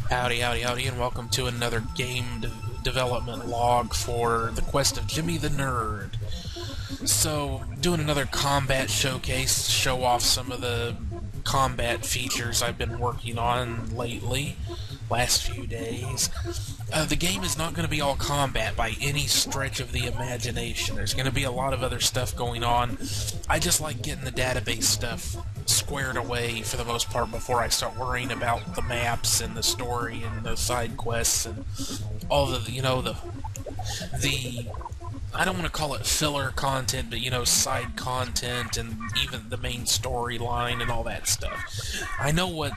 Howdy, howdy, howdy, and welcome to another game development log for the quest of Jimmy the Nerd. So, doing another combat showcase to show off some of the combat features I've been working on lately, last few days. The game is not going to be all combat by any stretch of the imagination. There's going to be a lot of other stuff going on. I just like getting the database stuff squared away for the most part before I start worrying about the maps and the story and the side quests and all the, the I don't want to call it filler content, but, side content and even the main storyline and all that stuff. I know what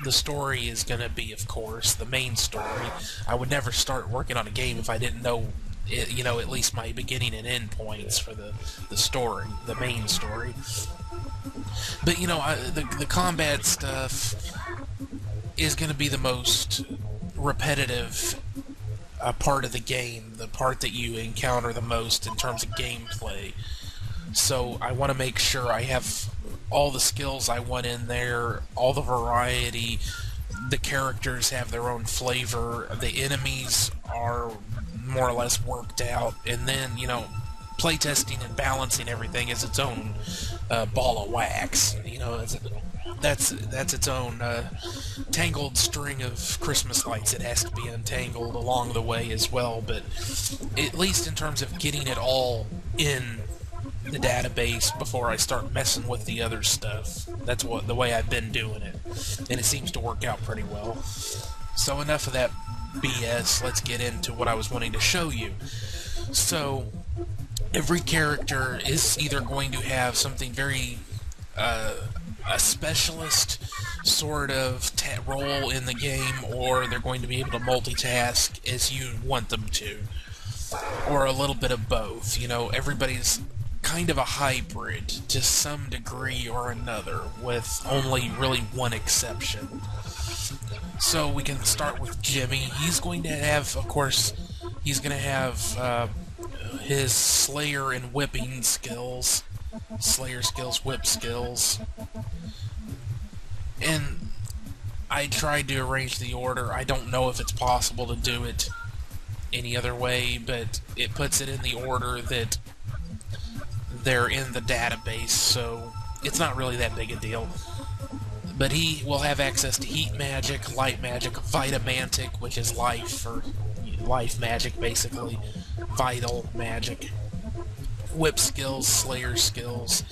the story is going to be, of course, the main story. I would never start working on a game if I didn't know, at least my beginning and end points for the story, the main story. But, the combat stuff is going to be the most repetitive part of the game, the part that you encounter the most in terms of gameplay. So I want to make sure I have all the skills I want in there, all the variety, the characters have their own flavor, the enemies are more or less worked out, and then, playtesting and balancing everything is its own ball of wax. That's its own tangled string of Christmas lights. It has to be untangled along the way as well, but at least in terms of getting it all in the database before I start messing with the other stuff. That's the way I've been doing it, and it seems to work out pretty well. So enough of that BS, let's get into what I was wanting to show you. So, every character is either going to have something very, a specialist sort of role in the game, or they're going to be able to multitask as you want them to, or a little bit of both. Everybody's kind of a hybrid to some degree or another, with only really one exception. So we can start with Jimmy. He's going to have, of course, his Slayer and whipping skills. Slayer skills, whip skills. And I tried to arrange the order. I don't know if it's possible to do it any other way, but it puts it in the order that they're in the database, so it's not really that big a deal. But he will have access to heat magic, light magic, vitamantic, which is life, or life magic basically, vital magic, whip skills, slayer skills.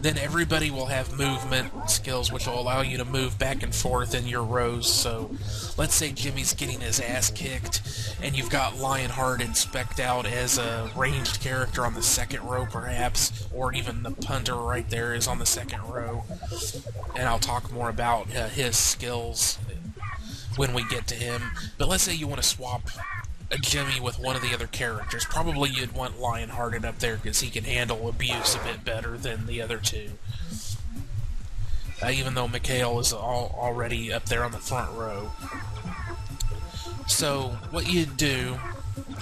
Then everybody will have movement skills, which will allow you to move back and forth in your rows. So let's say Jimmy's getting his ass kicked, and you've got Lionhearted spec'd out as a ranged character on the second row, perhaps, or even the punter right there is on the second row. And I'll talk more about his skills when we get to him. But let's say you want to swap a Jimmy with one of the other characters. Probably you'd want Lionhearted up there because he can handle abuse a bit better than the other two. Even though Mikhail is already up there on the front row. So what you do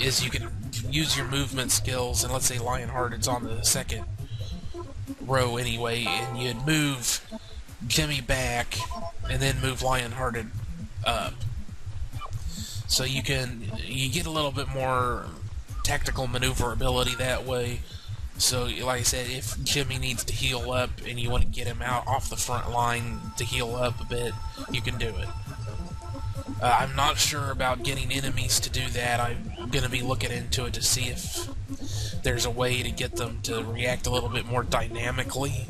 is you can use your movement skills, and let's say Lionhearted's on the second row anyway, and you'd move Jimmy back and then move Lionhearted up. So you get a little bit more tactical maneuverability that way. So, like I said, if Jimmy needs to heal up and you want to get him out off the front line to heal up a bit, you can do it. I'm not sure about getting enemies to do that. I'm going to be looking into it to see if there's a way to get them to react a little bit more dynamically.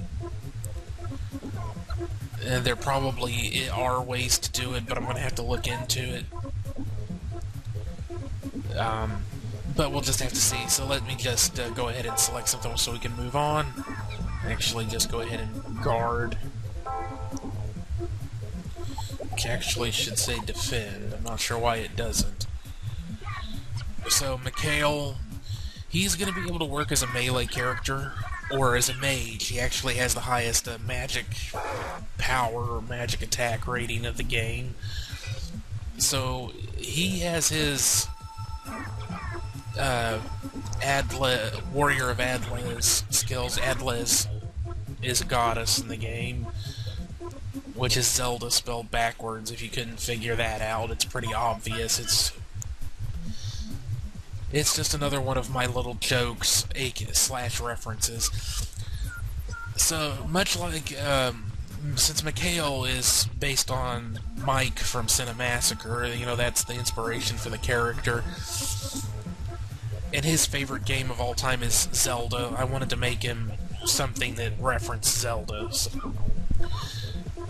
There probably are ways to do it, but I'm going to have to look into it. But we'll just have to see. So let me just go ahead and select something so we can move on. Actually, just go ahead and guard. Actually, should say defend. I'm not sure why it doesn't. So Mikhail, he's going to be able to work as a melee character or as a mage. He actually has the highest magic power or magic attack rating of the game. So he has his Warrior of Adles skills. Adles is a goddess in the game. which is Zelda spelled backwards. If you couldn't figure that out, it's pretty obvious. It's just another one of my little jokes slash references. So, much like, since Mikhail is based on Mike from Cinemassacre, you know, that's the inspiration for the character, and his favorite game of all time is Zelda, I wanted to make him something that referenced Zelda.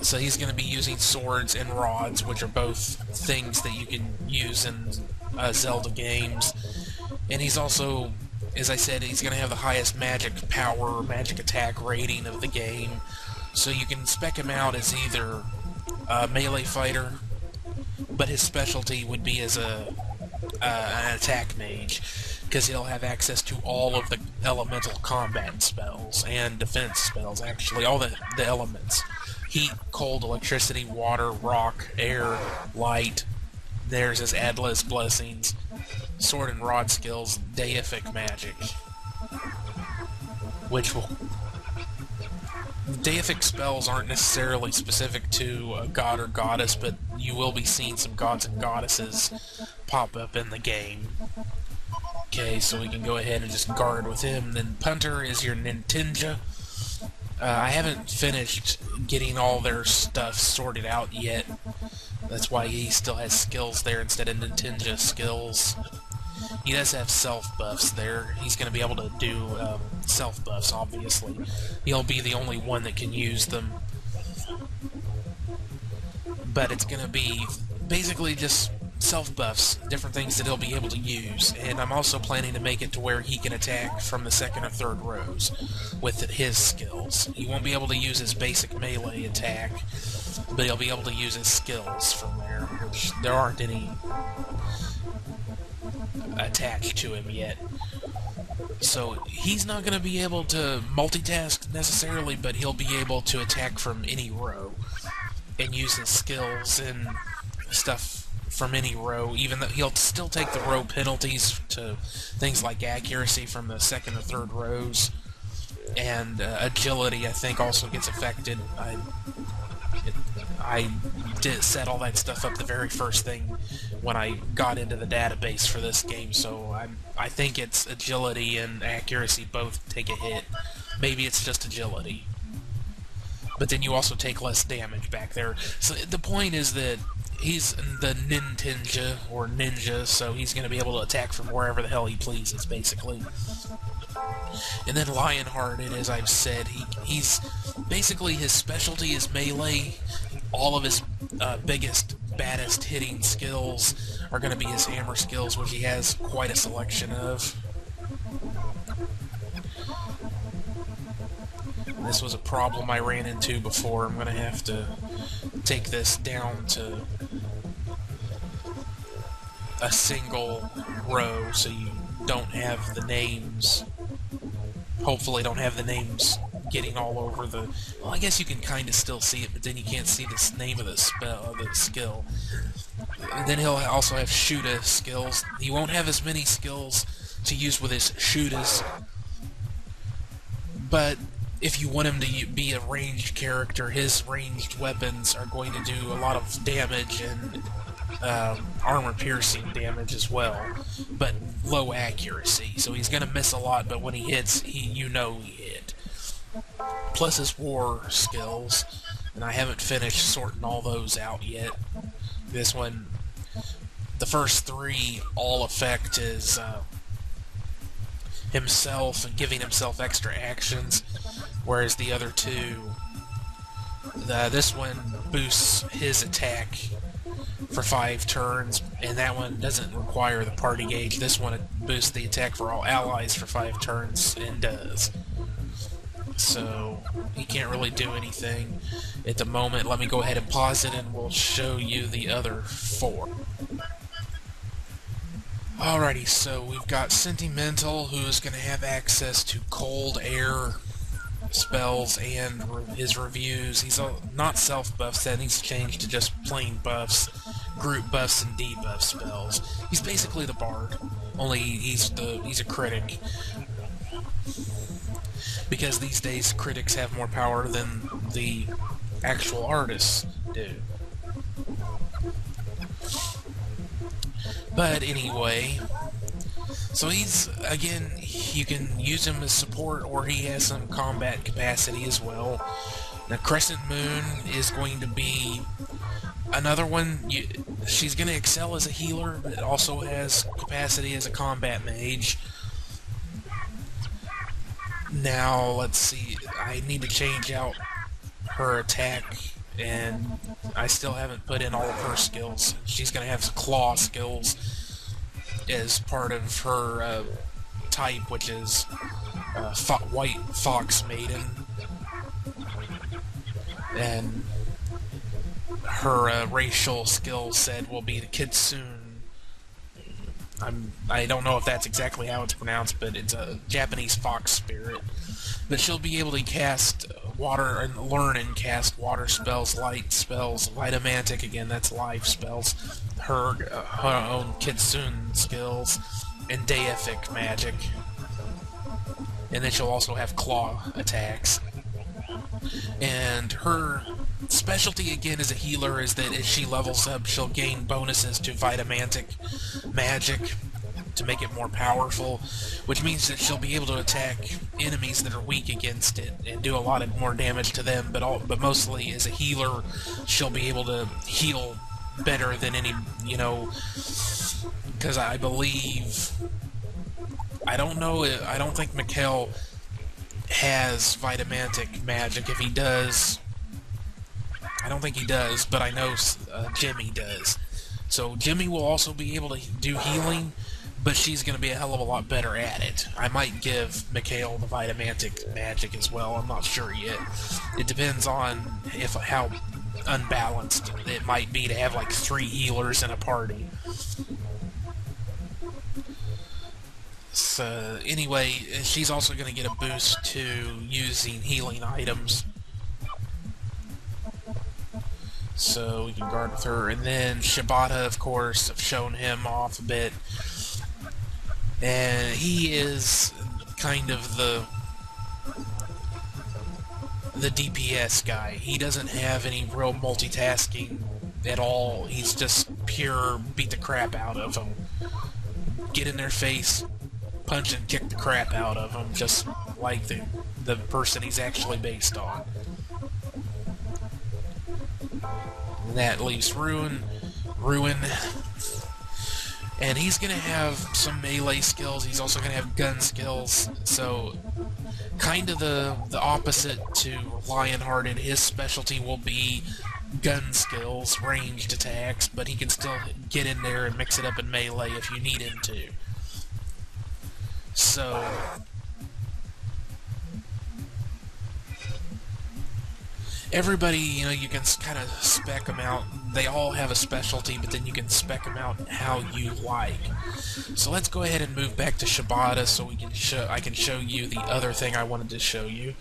So he's going to be using swords and rods, which are both things that you can use in Zelda games. And he's also, as I said, he's going to have the highest magic power, magic attack rating of the game. So you can spec him out as either a melee fighter, but his specialty would be as an attack mage, because he'll have access to all of the elemental combat spells and defense spells, actually, all the elements. Heat, cold, electricity, water, rock, air, light. There's his Atlas blessings, sword and rod skills, deific magic, which will... Deific spells aren't necessarily specific to a god or goddess, but you will be seeing some gods and goddesses pop up in the game. Okay, so we can go ahead and just guard with him. Then Punter is your Nintinja. I haven't finished getting all their stuff sorted out yet. That's why he still has skills there instead of Nintinja skills. He does have self-buffs there. He's going to be able to do self-buffs, obviously. He'll be the only one that can use them. But it's going to be basically just self-buffs, different things that he'll be able to use. And I'm also planning to make it to where he can attack from the second or third rows with his skills. He won't be able to use his basic melee attack, but he'll be able to use his skills from there, which there aren't any attached to him yet. So he's not going to be able to multitask necessarily, but he'll be able to attack from any row and use his skills and stuff from any row, even though he'll still take the row penalties to things like accuracy from the second or third rows, and agility, I think, also gets affected. I did set all that stuff up the very first thing when I got into the database for this game, so I think it's agility and accuracy both take a hit. Maybe it's just agility. But then you also take less damage back there. So the point is that he's the Nintinja, or ninja, so he's going to be able to attack from wherever the hell he pleases, basically. And then Lionhearted, as I've said, he's basically, his specialty is melee. All of his biggest, baddest hitting skills are going to be his hammer skills, which he has quite a selection of. This was a problem I ran into before. I'm going to have to take this down to a single row so you don't have the names. Hopefully don't have the names getting all over the... Well, I guess you can kind of still see it, but then you can't see the name of the spell, the skill. And then he'll also have Shuda skills. He won't have as many skills to use with his Shudas, but if you want him to be a ranged character, his ranged weapons are going to do a lot of damage and armor-piercing damage as well, but low accuracy. So he's going to miss a lot, but when he hits, you know he hit. Plus his war skills, and I haven't finished sorting all those out yet. This one, the first three all affect his himself and giving himself extra actions, whereas the other two, this one boosts his attack for 5 turns, and that one doesn't require the party gauge. This one boosts the attack for all allies for 5 turns, and does. So he can't really do anything at the moment. Let me go ahead and pause it, and we'll show you the other 4. Alrighty, so we've got Sentimental, who is going to have access to cold, air spells and his reviews. He's not self-buffs, that needs to change to just plain buffs, group buffs, and debuff spells. He's basically the bard, only he's a critic. Because these days critics have more power than the actual artists do. But anyway, so he's, again, you can use him as support, or he has some combat capacity as well. Now, Crescent Moon is going to be another one. She's going to excel as a healer, but it also has capacity as a combat mage. Now, let's see. I need to change out her attack, and I still haven't put in all of her skills. She's going to have claw skills as part of her type, which is White Fox Maiden. And her racial skill set will be the Kitsune. I don't know if that's exactly how it's pronounced, but it's a Japanese fox spirit. But she'll be able to cast water, and learn and cast water spells, light spells, Vitamantic, again, that's life spells, her own Kitsune skills, and deific magic. And then she'll also have claw attacks. And her specialty, again, as a healer, is that as she levels up, she'll gain bonuses to Vitamantic magic to make it more powerful, which means that she'll be able to attack enemies that are weak against it and do a lot of more damage to them, but mostly as a healer, she'll be able to heal better than any, because I believe, I don't think Mikhail has Vitamantic magic. If he does, I don't think he does, but I know Jimmy does. So Jimmy will also be able to do healing, but she's going to be a hell of a lot better at it. I might give Mikhail the Vitamantic magic as well. I'm not sure yet. It depends on how unbalanced it might be to have like 3 healers in a party. So anyway, she's also going to get a boost to using healing items. So we can guard with her. And then Shibata, of course, I've shown him off a bit. And he is kind of the DPS guy. He doesn't have any real multitasking at all. He's just pure beat the crap out of them. Get in their face, punch and kick the crap out of them, just like the person he's actually based on. And that leaves Ruin. And he's going to have some melee skills. He's also going to have gun skills. So, kind of the opposite to Lionhearted. His specialty will be gun skills, ranged attacks, but he can still get in there and mix it up in melee if you need him to. So, everybody, you can kind of spec them out. They all have a specialty, but then you can spec them out how you like. So let's go ahead and move back to Shibata so I can show you the other thing I wanted to show you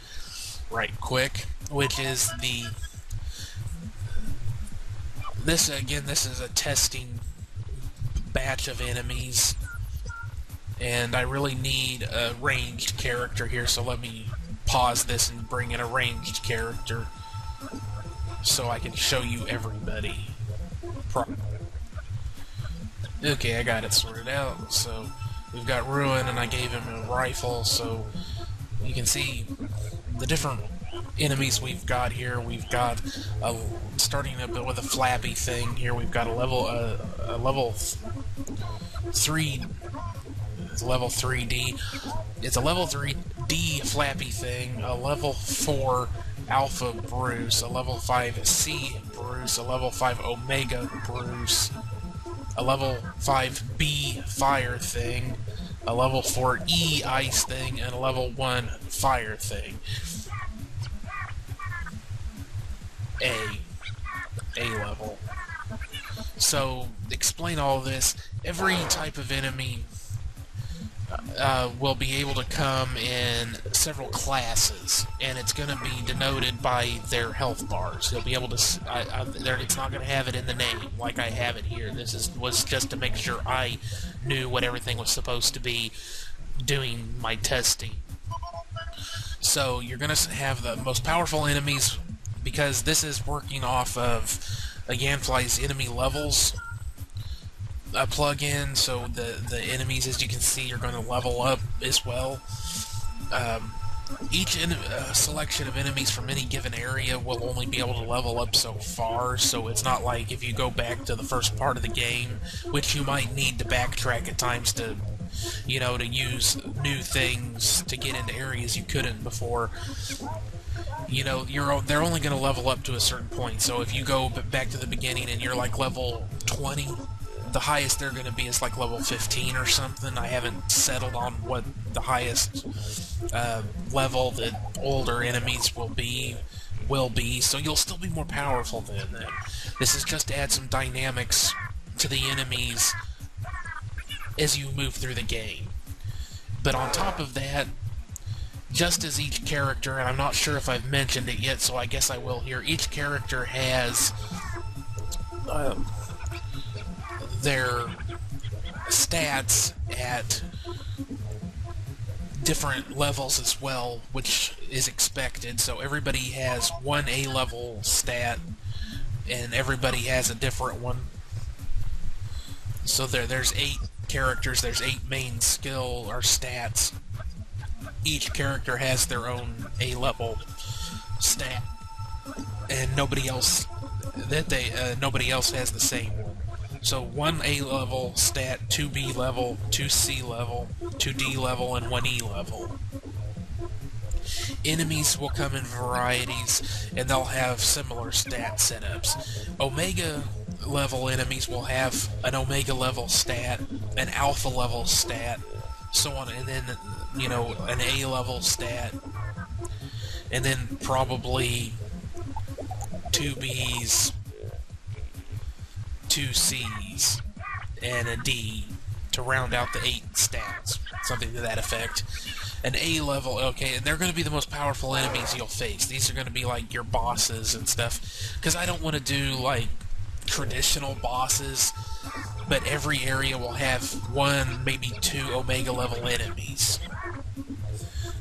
right quick, which is this is a testing batch of enemies, and I really need a ranged character here, so let me pause this and bring in a ranged character so I can show you everybody. Okay, I got it sorted out. So we've got Ruin, and I gave him a rifle, so you can see the different enemies we've got here. We've got starting up with a flappy thing here. We've got a level 3. It's level 3D. It's a level 3D flappy thing. A level 4 Alpha Bruce, a level 5 C Bruce, a level 5 Omega Bruce, a level 5 B Fire thing, a level 4 E Ice thing, and a level 1 Fire thing. A level. So, explain all this. Every type of enemy will be able to come in several classes, and it's going to be denoted by their health bars. You'll be able to. It's not going to have it in the name like I have it here. This was just to make sure I knew what everything was supposed to be doing my testing. So you're going to have the most powerful enemies because this is working off of a Ganfly's enemy levels plug-in, so the enemies, as you can see, are going to level up as well. Each selection of enemies from any given area will only be able to level up so far, so it's not like if you go back to the first part of the game, which you might need to backtrack at times to, you know, to use new things to get into areas you couldn't before. You know, they're only going to level up to a certain point, so if you go back to the beginning and you're like level 20, the highest they're going to be is like level 15 or something. I haven't settled on what the highest level that older enemies will be, so you'll still be more powerful than them. This is just to add some dynamics to the enemies as you move through the game. But on top of that, just as each character, and I'm not sure if I've mentioned it yet, so I guess I will here, each character has their stats at different levels as well, which is expected. So everybody has one A-level stat, and everybody has a different one. So there's 8 characters, there's 8 main skill or stats. Each character has their own A-level stat, and nobody else has the same one. So 1 A-level stat, 2 B-level, 2 C-level, 2 D-level, and 1 E-level. Enemies will come in varieties, and they'll have similar stat setups. Omega level enemies will have an Omega level stat, an Alpha level stat, so on, and then, you know, an A level stat, and then probably 2 Bs, 2 Cs, and a D to round out the 8 stats, something to that effect. An A level, okay, and they're going to be the most powerful enemies you'll face. These are going to be like your bosses and stuff, because I don't want to do like traditional bosses, but every area will have 1, maybe 2 Omega level enemies,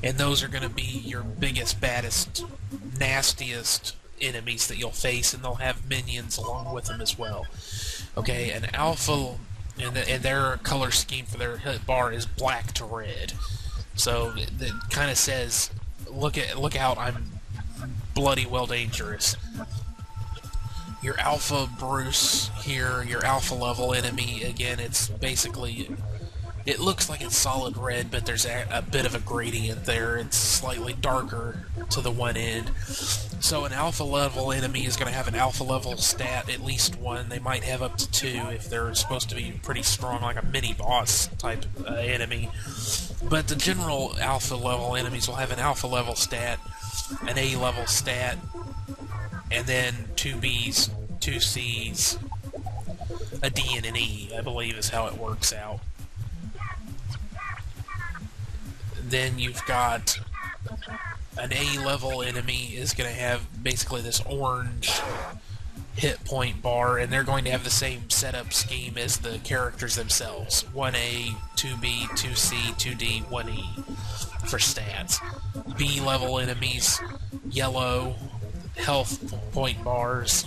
and those are going to be your biggest, baddest, nastiest enemies that you'll face, and they'll have minions along with them as well. Okay, an Alpha, and their color scheme for their hit bar is black to red. So it kind of says, look out, I'm bloody well dangerous. Your Alpha Bruce here, your Alpha level enemy, again, it's basically, it looks like it's solid red, but there's a bit of a gradient there. It's slightly darker to the one end. So an Alpha level enemy is going to have an Alpha level stat, at least 1. They might have up to 2 if they're supposed to be pretty strong, like a mini-boss type enemy. But the general Alpha level enemies will have an Alpha level stat, an A level stat, and then 2 Bs, 2 Cs, a D, and an E, I believe is how it works out. Then you've got an A-level enemy is going to have basically this orange hit point bar, and they're going to have the same setup scheme as the characters themselves. 1A, 2B, 2C, 2D, 1E for stats. B-level enemies, yellow health point bars,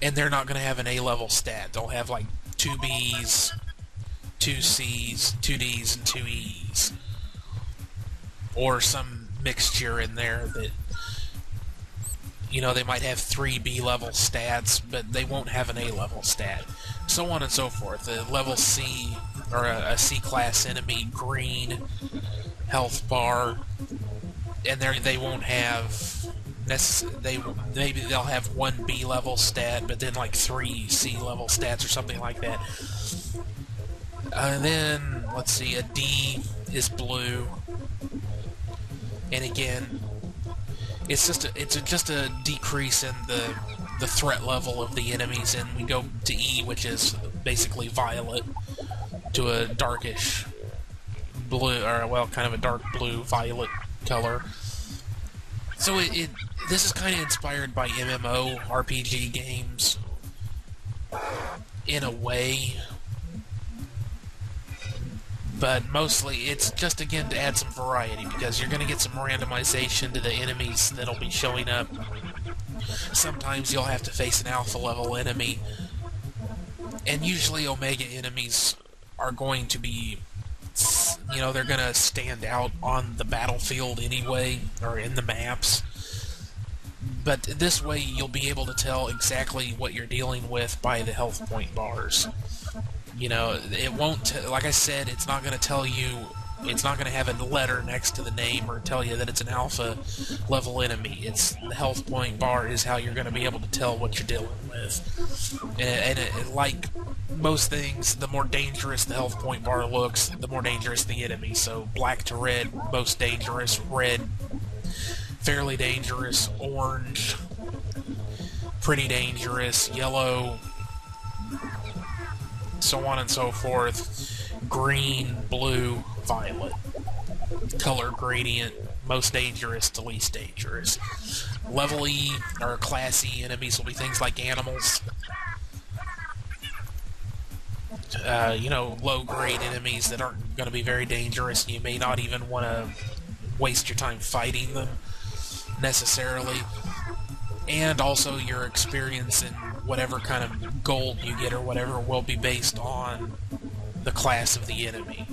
and they're not going to have an A-level stat. They'll have like 2 Bs, 2 Cs, 2 Ds, and 2 Es. Or some mixture in there that, you know, they might have 3 B-level stats, but they won't have an A-level stat. So on and so forth. A level C, or a C-class enemy, green health bar, and they won't have, maybe they'll have 1 B-level stat, but then like 3 C-level stats or something like that. And then, let's see, a D is blue. And again, it's just a decrease in the threat level of the enemies, and we go to E, which is basically violet, to a darkish blue, or well, kind of a dark blue violet color. So this is kind of inspired by MMO RPG games in a way, But mostly it's just, again, to add some variety, because you're going to get some randomization to the enemies that'll be showing up. Sometimes you'll have to face an alpha level enemy, and usually Omega enemies are going to be, you know, they're going to stand out on the battlefield anyway, or in the maps. But this way you'll be able to tell exactly what you're dealing with by the health point bars. You know, it won't, like I said, it's not going to tell you, it's not going to have a letter next to the name or tell you that it's an alpha level enemy. It's the health point bar is how you're going to be able to tell what you're dealing with. And like most things, the more dangerous the health point bar looks, the more dangerous the enemy. So black to red, most dangerous; red, fairly dangerous; orange, pretty dangerous; yellow, so on and so forth; green, blue, violet. Color gradient, most dangerous to least dangerous. Level E, or Class E enemies, will be things like animals. You know, low-grade enemies that aren't going to be very dangerous, and you may not even want to waste your time fighting them, necessarily. And also your experience in whatever kind of gold you get or whatever will be based on the class of the enemy.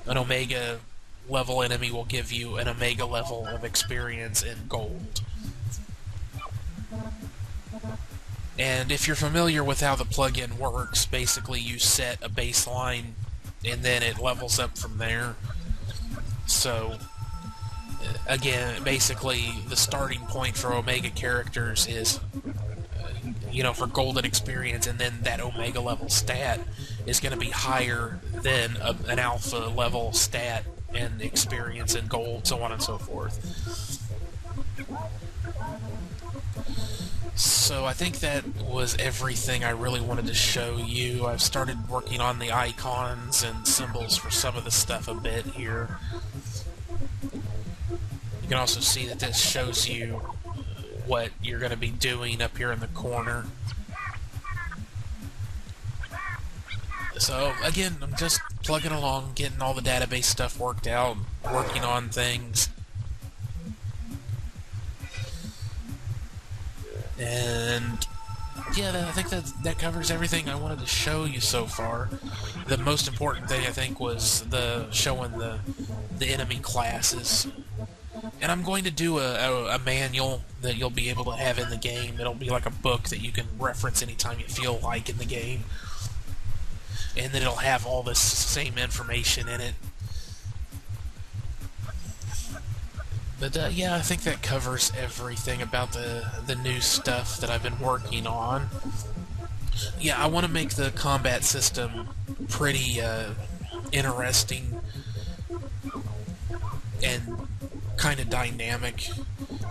An Omega level enemy will give you an Omega level of experience in gold. And if you're familiar with how the plugin works, basically you set a baseline and then it levels up from there. So again, basically the starting point for Omega characters is, you know, for golden experience, and then that Omega level stat is going to be higher than an alpha level stat and experience and gold, so on and so forth. So I think that was everything I really wanted to show you. I've started working on the icons and symbols for some of the stuff a bit here. You can also see that this shows you what you're going to be doing up here in the corner. So again, I'm just plugging along, getting all the database stuff worked out, working on things. And yeah, I think that covers everything I wanted to show you so far. The most important thing, I think, was showing the enemy classes. And I'm going to do a manual that you'll be able to have in the game. It'll be like a book that you can reference anytime you feel like in the game. And then it'll have all this same information in it. But yeah, I think that covers everything about the new stuff that I've been working on. Yeah, I want to make the combat system pretty interesting and kind of dynamic.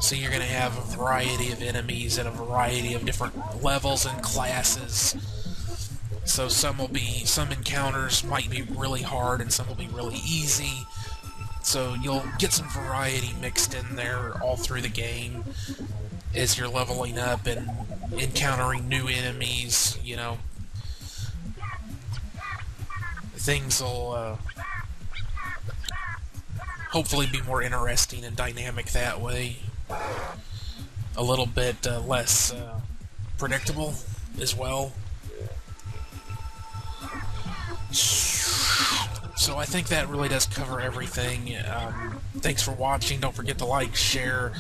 So you're going to have a variety of enemies and a variety of different levels and classes. So some encounters might be really hard and some will be really easy. So you'll get some variety mixed in there all through the game as you're leveling up and encountering new enemies, you know. Things will hopefully be more interesting and dynamic that way. A little bit less predictable as well. So I think that really does cover everything. Thanks for watching. Don't forget to like, share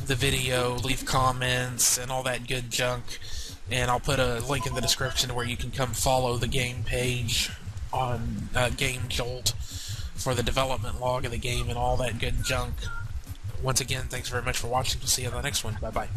the video, leave comments, and all that good junk. And I'll put a link in the description where you can come follow the game page on Game Jolt for the development log of the game and all that good junk. Once again, thanks very much for watching. We'll see you on the next one. Bye-bye.